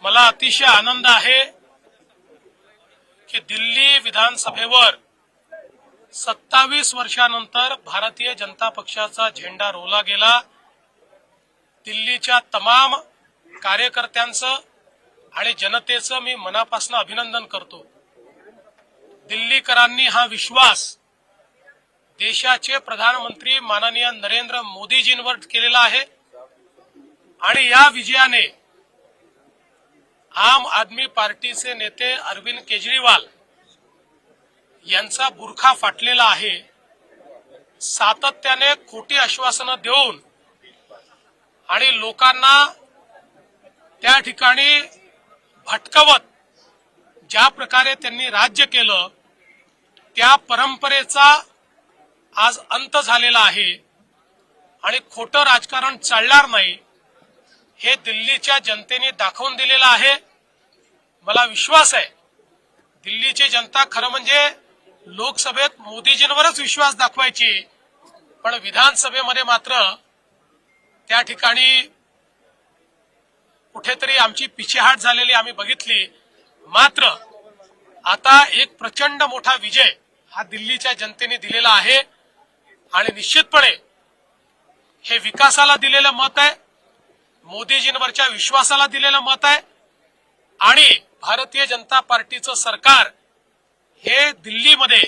मला अतिशय आनंद आहे की दिल्ली विधानसभेवर 27 वर्षानंतर भारतीय जनता पक्षाचा झेंडा रोवला गेला। दिल्लीच्या तमाम कार्यकर्त्यांचं आणि जनतेचं मी मनापासून अभिनंदन करतो। दिल्लीकरांनी हा विश्वास देशाचे प्रधानमंत्री माननीय नरेंद्र मोदीजींवर केलेला आहे आणि या विजयाने आम आदमी पार्टीचे नेते अरविंद केजरीवाल यांचा बुरखा फाटलेला आहे। सातत्याने खोटी आश्वासनं देऊन आणि लोकांना त्या ठिकाणी भटकवत ज्या प्रकारे त्यांनी राज्य केलं त्या परंपरेचा आज अंत झालेला आहे आणि खोटं राजकारण चालणार नाही हे दिल्लीच्या जनतेने दाखवून दिलेलं आहे। मला विश्वास आहे दिल्लीची जनता खरं म्हणजे लोकसभेत मोदीजींवरच विश्वास दाखवायची, पण विधानसभेमध्ये मात्र त्या ठिकाणी कुठेतरी आमची पिछेहाट झालेली आम्ही बघितली। मात्र आता एक प्रचंड मोठा विजय हा दिल्लीच्या जनतेने दिलेला आहे आणि निश्चितपणे हे विकासाला दिलेलं मत आहे, मोदीजींवरच्या विश्वासाला दिलेलं मत आहे आणि भारतीय जनता पार्टीचं सरकार हे दिल्लीमध्ये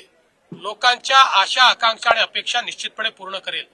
लोकांच्या आशा आकांक्षा आणि अपेक्षा निश्चितपणे पूर्ण करेल।